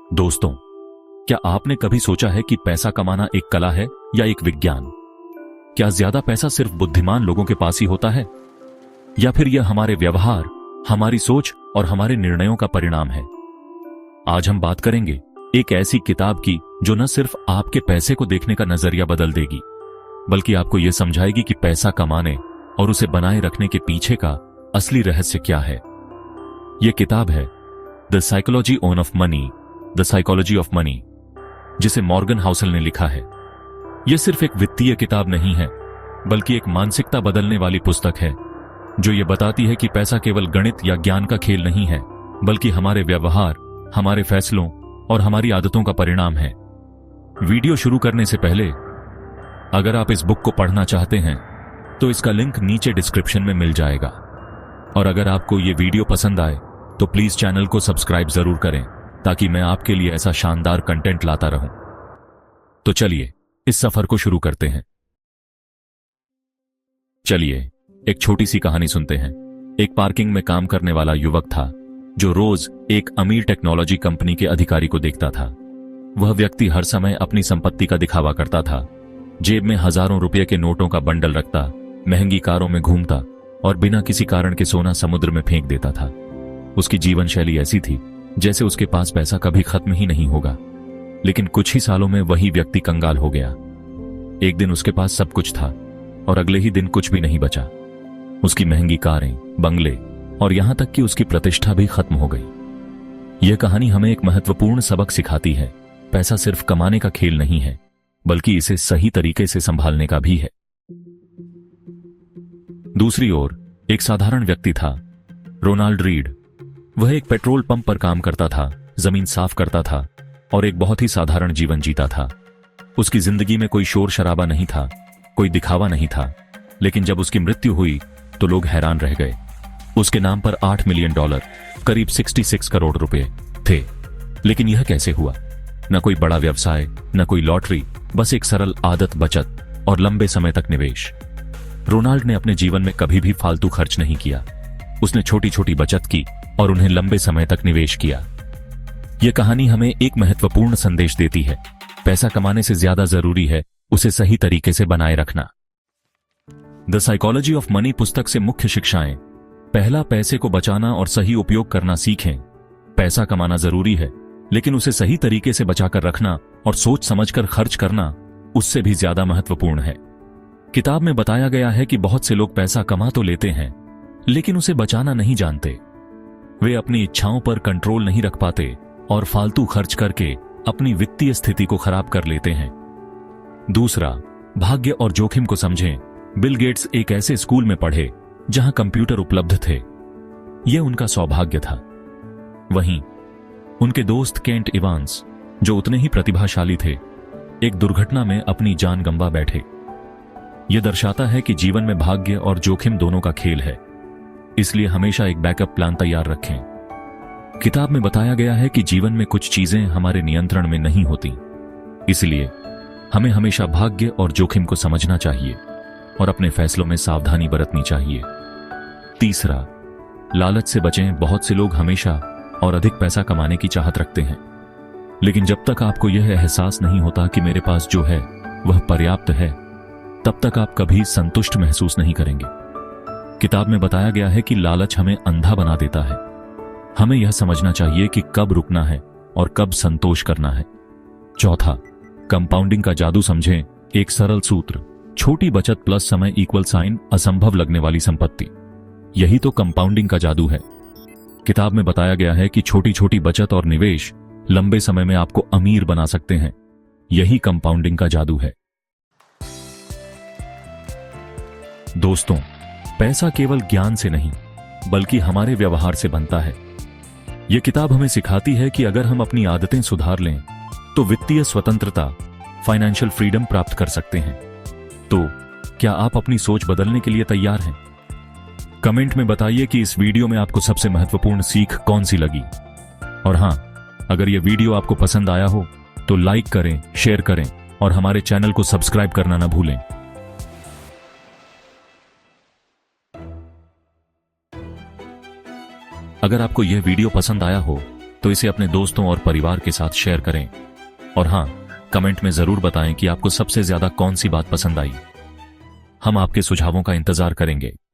दोस्तों, क्या आपने कभी सोचा है कि पैसा कमाना एक कला है या एक विज्ञान? क्या ज्यादा पैसा सिर्फ बुद्धिमान लोगों के पास ही होता है, या फिर यह हमारे व्यवहार, हमारी सोच और हमारे निर्णयों का परिणाम है? आज हम बात करेंगे एक ऐसी किताब की जो न सिर्फ आपके पैसे को देखने का नजरिया बदल देगी, बल्कि आपको यह समझाएगी कि पैसा कमाने और उसे बनाए रखने के पीछे का असली रहस्य क्या है। यह किताब है the psychology of money, the psychology of money, जिसे मॉर्गन हाउसल ने लिखा है। यह सिर्फ एक वित्तीय किताब नहीं है, बल्कि एक मानसिकता बदलने वाली पुस्तक है जो यह बताती है कि पैसा केवल गणित या ज्ञान का खेल नहीं है, बल्कि हमारे व्यवहार, हमारे फैसलों और हमारी आदतों का परिणाम है। वीडियो शुरू करने से पहले, अगर आप इस बुक को पढ़ना चाहते हैं तो इसका लिंक नीचे डिस्क्रिप्शन में मिल जाएगा। और अगर आपको यह वीडियो पसंद आए तो प्लीज चैनल को सब्सक्राइब जरूर करें, ताकि मैं आपके लिए ऐसा शानदार कंटेंट लाता रहूं। तो चलिए इस सफर को शुरू करते हैं। चलिए एक छोटी सी कहानी सुनते हैं। एक पार्किंग में काम करने वाला युवक था जो रोज एक अमीर टेक्नोलॉजी कंपनी के अधिकारी को देखता था। वह व्यक्ति हर समय अपनी संपत्ति का दिखावा करता था, जेब में हजारों रुपए के नोटों का बंडल रखता, महंगी कारों में घूमता और बिना किसी कारण के सोना समुद्र में फेंक देता था। उसकी जीवन शैली ऐसी थी जैसे उसके पास पैसा कभी खत्म ही नहीं होगा। लेकिन कुछ ही सालों में वही व्यक्ति कंगाल हो गया। एक दिन उसके पास सब कुछ था और अगले ही दिन कुछ भी नहीं बचा। उसकी महंगी कारें, बंगले और यहां तक कि उसकी प्रतिष्ठा भी खत्म हो गई। यह कहानी हमें एक महत्वपूर्ण सबक सिखाती है। पैसा सिर्फ कमाने का खेल नहीं है, बल्कि इसे सही तरीके से संभालने का भी है। दूसरी ओर एक साधारण व्यक्ति था, रोनाल्ड रीड। वह एक पेट्रोल पंप पर काम करता था, जमीन साफ करता था और एक बहुत ही साधारण जीवन जीता था। उसकी जिंदगी में कोई शोर शराबा नहीं था, कोई दिखावा नहीं था। लेकिन जब उसकी मृत्यु हुई तो लोग हैरान रह गए। उसके नाम पर $8 मिलियन, करीब 66 करोड़ रुपए थे। लेकिन यह कैसे हुआ? न कोई बड़ा व्यवसाय, न कोई लॉटरी, बस एक सरल आदत, बचत और लंबे समय तक निवेश। रोनाल्ड ने अपने जीवन में कभी भी फालतू खर्च नहीं किया। उसने छोटी छोटी बचत की और उन्हें लंबे समय तक निवेश किया। यह कहानी हमें एक महत्वपूर्ण संदेश देती है। पैसा कमाने से ज्यादा जरूरी है उसे सही तरीके से बनाए रखना। द साइकोलॉजी ऑफ मनी पुस्तक से मुख्य शिक्षाएं: पहला, पैसे को बचाना और सही उपयोग करना सीखें। पैसा कमाना जरूरी है, लेकिन उसे सही तरीके से बचाकर रखना और सोच समझकर खर्च करना उससे भी ज्यादा महत्वपूर्ण है। किताब में बताया गया है कि बहुत से लोग पैसा कमा तो लेते हैं, लेकिन उसे बचाना नहीं जानते। वे अपनी इच्छाओं पर कंट्रोल नहीं रख पाते और फालतू खर्च करके अपनी वित्तीय स्थिति को खराब कर लेते हैं। दूसरा, भाग्य और जोखिम को समझें। बिल गेट्स एक ऐसे स्कूल में पढ़े जहां कंप्यूटर उपलब्ध थे। यह उनका सौभाग्य था। वहीं उनके दोस्त केंट इवांस, जो उतने ही प्रतिभाशाली थे, एक दुर्घटना में अपनी जान गंवा बैठे। यह दर्शाता है कि जीवन में भाग्य और जोखिम दोनों का खेल है, इसलिए हमेशा एक बैकअप प्लान तैयार रखें। किताब में बताया गया है कि जीवन में कुछ चीजें हमारे नियंत्रण में नहीं होती, इसलिए हमें हमेशा भाग्य और जोखिम को समझना चाहिए और अपने फैसलों में सावधानी बरतनी चाहिए। तीसरा, लालच से बचें। बहुत से लोग हमेशा और अधिक पैसा कमाने की चाहत रखते हैं, लेकिन जब तक आपको यह एहसास नहीं होता कि मेरे पास जो है वह पर्याप्त है, तब तक आप कभी संतुष्ट महसूस नहीं करेंगे। किताब में बताया गया है कि लालच हमें अंधा बना देता है। हमें यह समझना चाहिए कि कब रुकना है और कब संतोष करना है। चौथा, कंपाउंडिंग का जादू समझें। एक सरल सूत्र: छोटी बचत प्लस समय इक्वल साइन असंभव लगने वाली संपत्ति। यही तो कंपाउंडिंग का जादू है। किताब में बताया गया है कि छोटी छोटी बचत और निवेश लंबे समय में आपको अमीर बना सकते हैं। यही कंपाउंडिंग का जादू है। दोस्तों, पैसा केवल ज्ञान से नहीं, बल्कि हमारे व्यवहार से बनता है। यह किताब हमें सिखाती है कि अगर हम अपनी आदतें सुधार लें तो वित्तीय स्वतंत्रता, फाइनेंशियल फ्रीडम प्राप्त कर सकते हैं। तो क्या आप अपनी सोच बदलने के लिए तैयार हैं? कमेंट में बताइए कि इस वीडियो में आपको सबसे महत्वपूर्ण सीख कौन सी लगी। और हां, अगर यह वीडियो आपको पसंद आया हो तो लाइक करें, शेयर करें और हमारे चैनल को सब्सक्राइब करना ना भूलें। अगर आपको यह वीडियो पसंद आया हो तो इसे अपने दोस्तों और परिवार के साथ शेयर करें। और हाँ, कमेंट में जरूर बताएं कि आपको सबसे ज्यादा कौन सी बात पसंद आई। हम आपके सुझावों का इंतजार करेंगे।